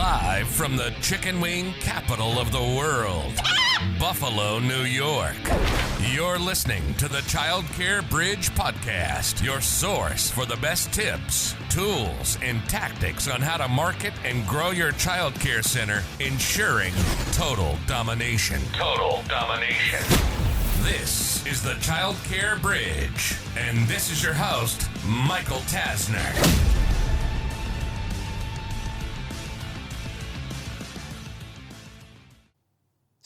Live from the chicken wing capital of the world, Buffalo, New York. You're listening to the Childcare Bridge podcast, your source for the best tips, tools, and tactics on how to market and grow your childcare center, ensuring total domination. Total domination. This is the Childcare Bridge, and this is your host, Michael Tasner.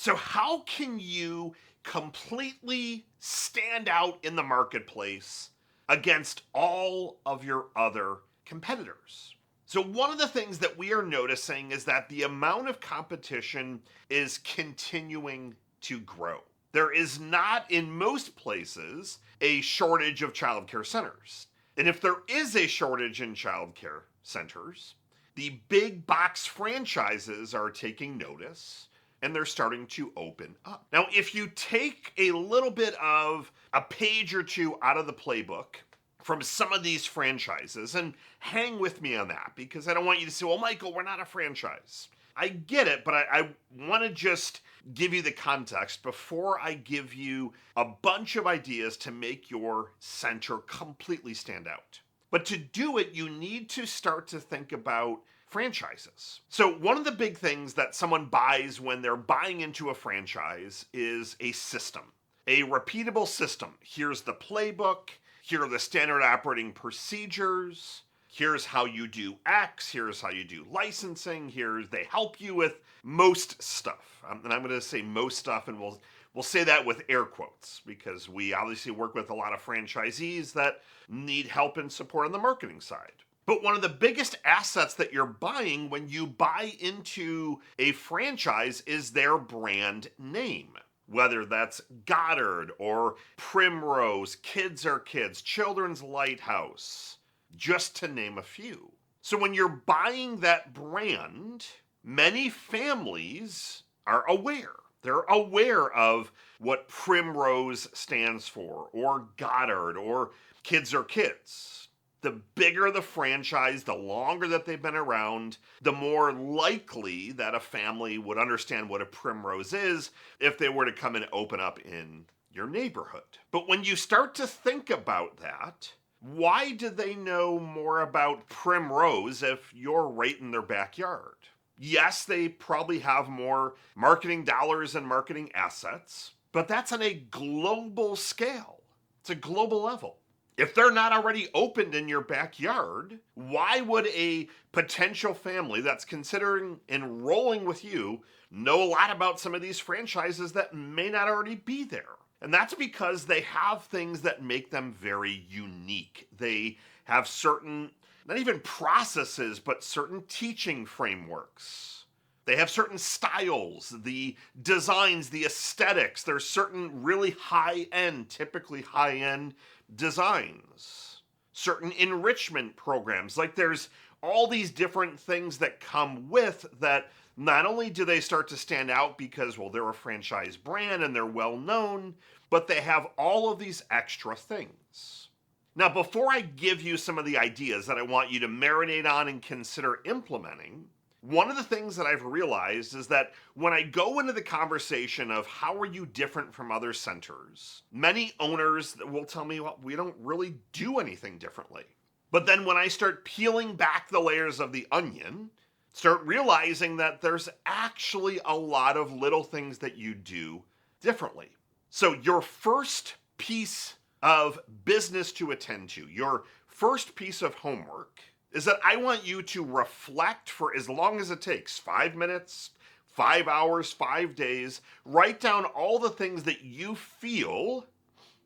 So how can you completely stand out in the marketplace against all of your other competitors? So one of the things that we are noticing is that the amount of competition is continuing to grow. There is not, in most places, a shortage of childcare centers. And if there is a shortage in childcare centers, the big box franchises are taking notice and they're starting to open up. Now, if you take a little bit of a page or two out of the playbook from some of these franchises, and hang with me on that, because I don't want you to say, well, Michael, we're not a franchise. I get it, but I want to just give you the context before I give you a bunch of ideas to make your center completely stand out. But to do it, you need to start to think about franchises. So one of the big things that someone buys when they're buying into a franchise is a system, a repeatable system. Here's the playbook. Here are the standard operating procedures. Here's how you do X. Here's how you do licensing. They help you with most stuff. And I'm going to say most stuff, and we'll say that with air quotes, because we obviously work with a lot of franchisees that need help and support on the marketing side. But one of the biggest assets that you're buying when you buy into a franchise is their brand name. Whether that's Goddard or Primrose, Kids Are Kids, Children's Lighthouse, just to name a few. So when you're buying that brand, many families are aware. They're aware of what Primrose stands for, or Goddard, or Kids Are Kids. The bigger the franchise, the longer that they've been around, the more likely that a family would understand what a Primrose is if they were to come and open up in your neighborhood. But when you start to think about that, why do they know more about Primrose if you're right in their backyard? Yes, they probably have more marketing dollars and marketing assets, but that's on a global scale. It's a global level. If they're not already opened in your backyard, why would a potential family that's considering enrolling with you know a lot about some of these franchises that may not already be there? And that's because they have things that make them very unique. They have certain, not even processes, but certain teaching frameworks. They have certain styles, the designs, the aesthetics. There's certain really high-end, typically high-end designs, certain enrichment programs. Like there's all these different things that come with that. Not only do they start to stand out because, well, they're a franchise brand and they're well known, but they have all of these extra things. Now, before I give you some of the ideas that I want you to marinate on and consider implementing, one of the things that I've realized is that when I go into the conversation of how are you different from other centers, many owners will tell me, well, we don't really do anything differently. But then when I start peeling back the layers of the onion, start realizing that there's actually a lot of little things that you do differently. So your first piece of business to attend to, your first piece of homework, is that I want you to reflect for as long as it takes, 5 minutes, 5 hours, 5 days. Write down all the things that you feel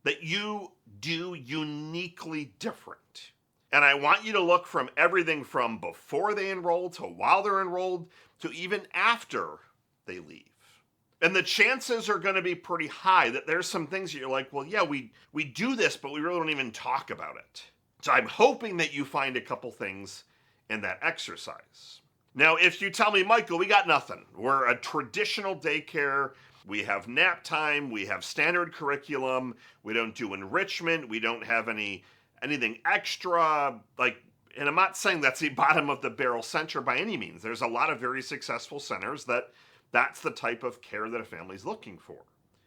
that you do uniquely different. And I want you to look from everything from before they enroll to while they're enrolled to even after they leave. And the chances are going to be pretty high that there's some things that you're like, well, yeah, we do this, but we really don't even talk about it. So I'm hoping that you find a couple things in that exercise. Now, if you tell me, Michael, we got nothing. We're a traditional daycare. We have nap time. We have standard curriculum. We don't do enrichment. We don't have anything extra. Like, And I'm not saying that's the bottom of the barrel center by any means. There's a lot of very successful centers that's the type of care that a family's looking for.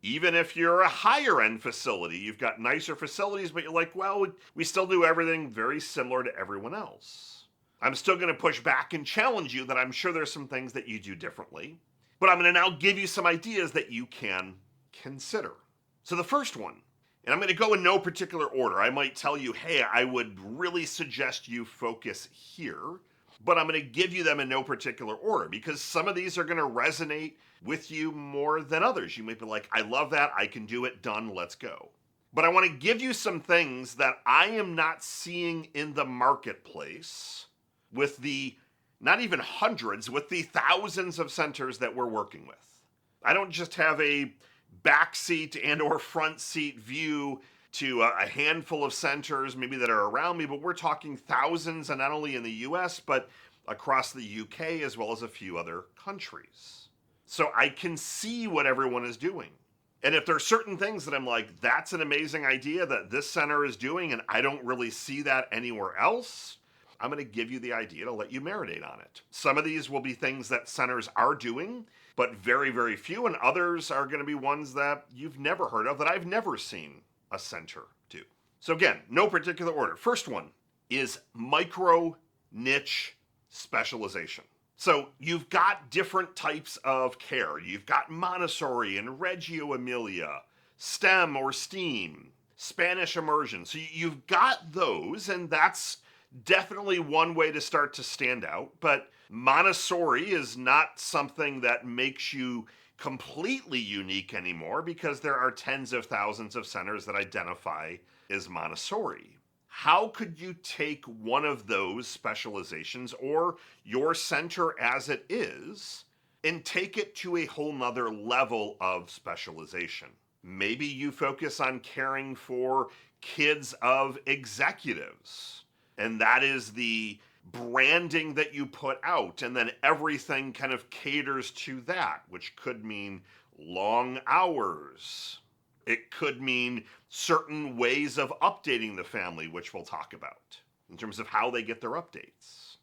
Even if you're a higher end facility, you've got nicer facilities, but you're like, well, we still do everything very similar to everyone else. I'm still going to push back and challenge you that I'm sure there's some things that you do differently, but I'm going to now give you some ideas that you can consider. So the first one, and I'm going to go in no particular order. I might tell you, hey, I would really suggest you focus here, but I'm going to give you them in no particular order because some of these are going to resonate with you more than others. You might be like, I love that. I can do it. Done. Let's go. But I want to give you some things that I am not seeing in the marketplace with the, not even hundreds, with the thousands of centers that we're working with. I don't just have a back seat and or front seat view to a handful of centers maybe that are around me, but we're talking thousands, and not only in the US, but across the UK as well as a few other countries. So I can see what everyone is doing. And if there are certain things that I'm like, that's an amazing idea that this center is doing, and I don't really see that anywhere else, I'm going to give you the idea to let you marinate on it. Some of these will be things that centers are doing, but very, very few, and others are going to be ones that you've never heard of, that I've never seen a center do. So again, no particular order. First one is micro niche specialization. So you've got different types of care. You've got Montessori and Reggio Emilia, STEM or STEAM, Spanish immersion. So you've got those, and that's definitely one way to start to stand out. But Montessori is not something that makes you completely unique anymore because there are tens of thousands of centers that identify as Montessori. How could you take one of those specializations or your center as it is and take it to a whole nother level of specialization? Maybe you focus on caring for kids of executives, and that is the branding that you put out, and then everything kind of caters to that, which could mean long hours. It could mean certain ways of updating the family, which we'll talk about in terms of how they get their updates.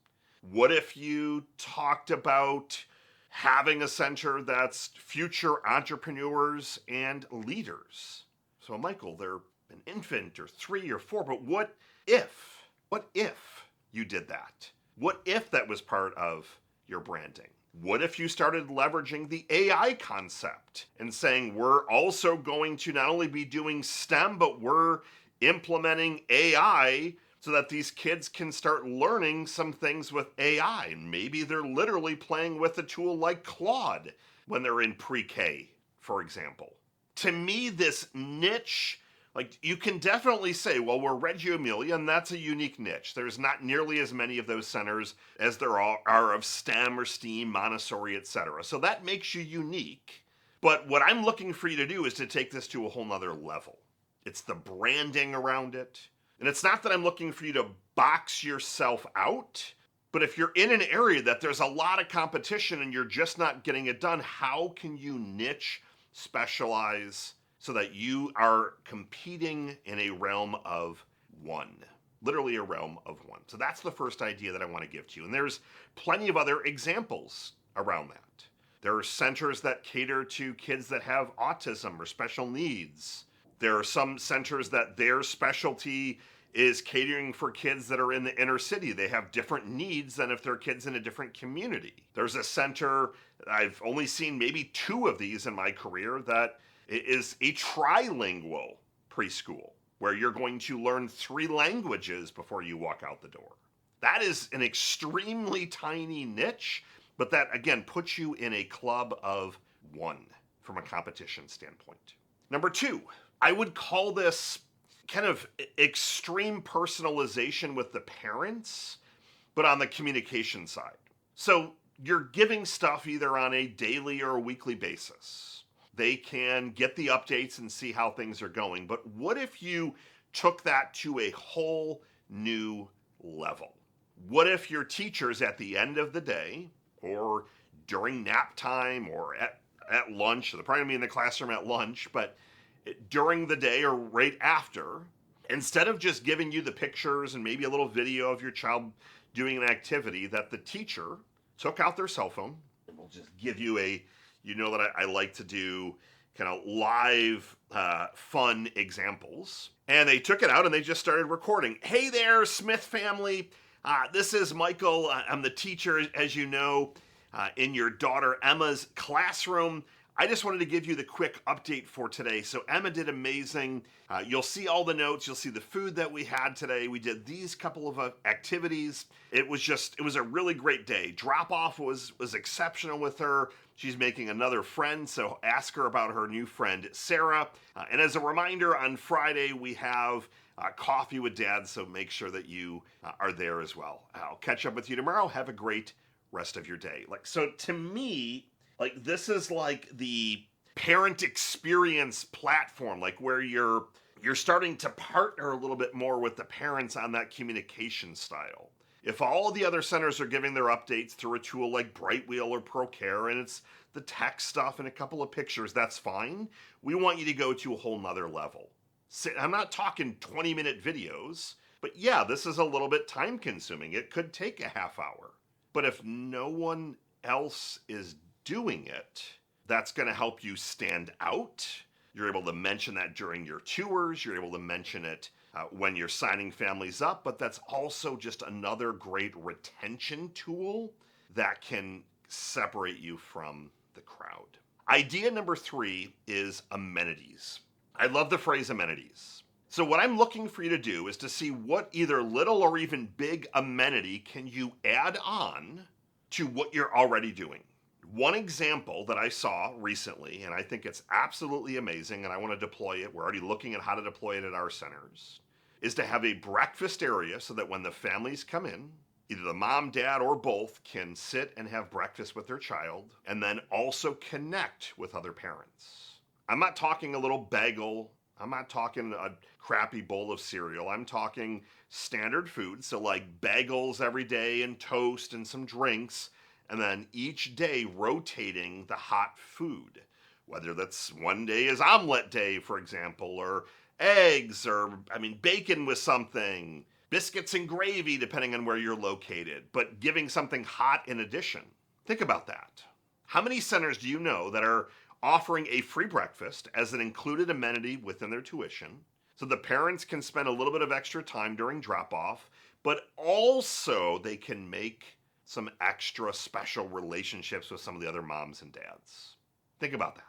What if you talked about having a center that's future entrepreneurs and leaders? So Michael, they're an infant or 3 or 4, but what if you did that? What if that was part of your branding? What if you started leveraging the AI concept and saying, we're also going to not only be doing STEM, but we're implementing AI so that these kids can start learning some things with AI. And maybe they're literally playing with a tool like Claude when they're in pre-K, for example. To me, this niche, like, you can definitely say, well, we're Reggio Emilia, and that's a unique niche. There's not nearly as many of those centers as there are of STEM or STEAM, Montessori, etc. So that makes you unique. But what I'm looking for you to do is to take this to a whole nother level. It's the branding around it. And it's not that I'm looking for you to box yourself out, but if you're in an area that there's a lot of competition and you're just not getting it done, how can you niche, specialize, so that you are competing in a realm of one, literally a realm of one. So that's the first idea that I want to give to you. And there's plenty of other examples around that. There are centers that cater to kids that have autism or special needs. There are some centers that their specialty is catering for kids that are in the inner city. They have different needs than if they're kids in a different community. There's a center, I've only seen maybe 2 of these in my career, that is a trilingual preschool where you're going to learn 3 languages before you walk out the door. That is an extremely tiny niche, but that again puts you in a club of one from a competition standpoint. Number 2, I would call this kind of extreme personalization with the parents, but on the communication side. So you're giving stuff either on a daily or a weekly basis. They can get the updates and see how things are going. But what if you took that to a whole new level? What if your teachers at the end of the day, or during nap time, or at lunch, they're probably going to be in the classroom at lunch, but during the day or right after, instead of just giving you the pictures and maybe a little video of your child doing an activity, that the teacher took out their cell phone and will just give you that I like to do kind of live fun examples. And they took it out and they just started recording. Hey there, Smith family. This is Michael. I'm the teacher, as you know, in your daughter Emma's classroom. I just wanted to give you the quick update for today. So Emma did amazing. You'll see all the notes. You'll see the food that we had today. We did these couple of activities. It was a really great day. Drop off was exceptional with her. She's making another friend, so ask her about her new friend, Sarah. And as a reminder, on Friday, we have coffee with Dad, so make sure that you are there as well. I'll catch up with you tomorrow. Have a great rest of your day. So to me, this is like the parent experience platform, where you're starting to partner a little bit more with the parents on that communication style. If all the other centers are giving their updates through a tool like Brightwheel or ProCare, and it's the text stuff and a couple of pictures, that's fine. We want you to go to a whole nother level. I'm not talking 20-minute videos, but yeah, this is a little bit time consuming. It could take a half hour. But if no one else is doing it, that's going to help you stand out. You're able to mention that during your tours. You're able to mention it when you're signing families up, but that's also just another great retention tool that can separate you from the crowd. Idea number 3 is amenities. I love the phrase amenities. So what I'm looking for you to do is to see what either little or even big amenity can you add on to what you're already doing. One example that I saw recently, and I think it's absolutely amazing, and I want to deploy it, we're already looking at how to deploy it at our centers, is to have a breakfast area so that when the families come in, either the mom, dad, or both can sit and have breakfast with their child, and then also connect with other parents. I'm not talking a little bagel. I'm not talking a crappy bowl of cereal. I'm talking standard food, so like bagels every day and toast and some drinks, and then each day rotating the hot food. Whether that's one day is omelet day, for example, or eggs, or bacon with something, biscuits and gravy, depending on where you're located, but giving something hot in addition. Think about that. How many centers do you know that are offering a free breakfast as an included amenity within their tuition, so the parents can spend a little bit of extra time during drop-off, but also they can make some extra special relationships with some of the other moms and dads? Think about that.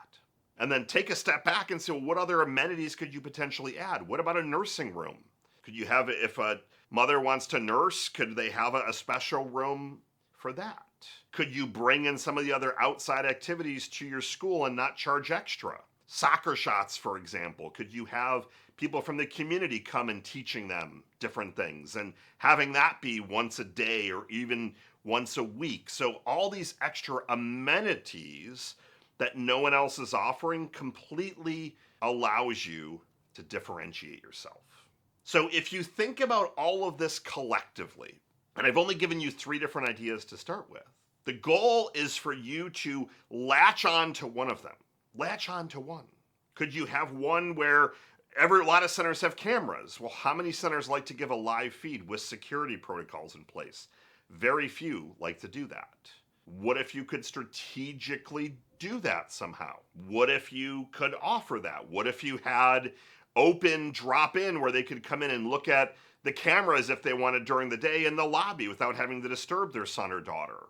And then take a step back and say, well, what other amenities could you potentially add? What about a nursing room? Could you have, if a mother wants to nurse, could they have a special room for that? Could you bring in some of the other outside activities to your school and not charge extra? Soccer shots, for example. Could you have people from the community come and teaching them different things and having that be once a day or even once a week? So all these extra amenities that no one else is offering completely allows you to differentiate yourself. So if you think about all of this collectively, and I've only given you 3 different ideas to start with, the goal is for you to latch on to one of them. Latch on to one. Could you have one where a lot of centers have cameras? Well, how many centers like to give a live feed with security protocols in place? Very few like to do that. What if you could strategically do that somehow? What if you could offer that? What if you had open drop-in where they could come in and look at the cameras if they wanted during the day in the lobby without having to disturb their son or daughter?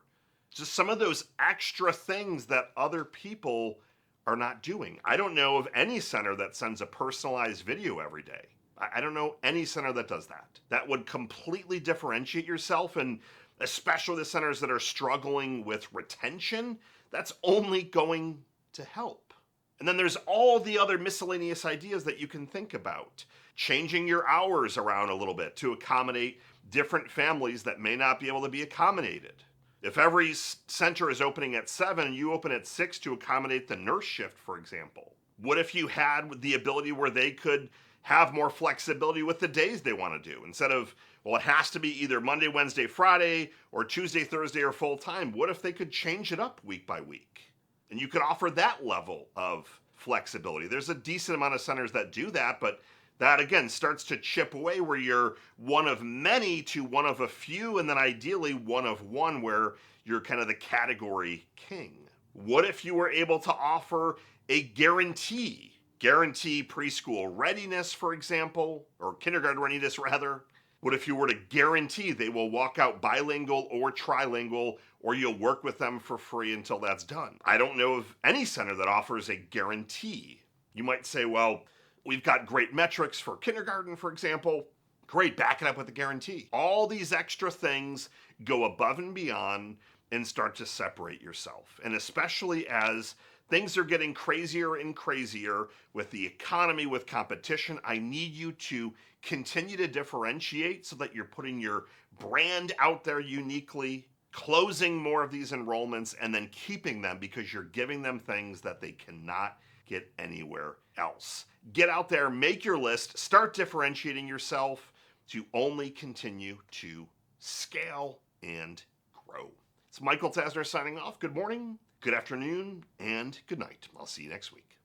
Just some of those extra things that other people are not doing. I don't know of any center that sends a personalized video every day. I don't know any center that does that. That would completely differentiate yourself, and especially the centers that are struggling with retention, that's only going to help. And then there's all the other miscellaneous ideas that you can think about. Changing your hours around a little bit to accommodate different families that may not be able to be accommodated. If every center is opening at 7 and you open at 6 to accommodate the nurse shift, for example, what if you had the ability where they could have more flexibility with the days they want to do? Instead of, well, it has to be either Monday, Wednesday, Friday, or Tuesday, Thursday, or full time. What if they could change it up week by week? And you could offer that level of flexibility. There's a decent amount of centers that do that, but That again starts to chip away where you're one of many to one of a few, and then ideally one of one where you're kind of the category king. What if you were able to offer a guarantee preschool readiness, for example, or kindergarten readiness rather? What if you were to guarantee they will walk out bilingual or trilingual, or you'll work with them for free until that's done? I don't know of any center that offers a guarantee. You might say, well, we've got great metrics for kindergarten, for example. Great, back it up with a guarantee. All these extra things go above and beyond and start to separate yourself. And especially as things are getting crazier and crazier with the economy, with competition, I need you to continue to differentiate so that you're putting your brand out there uniquely, closing more of these enrollments, and then keeping them because you're giving them things that they cannot get anywhere else. Get out there, make your list, start differentiating yourself to only continue to scale and grow. It's Michael Tasner signing off. Good morning, good afternoon, and good night. I'll see you next week.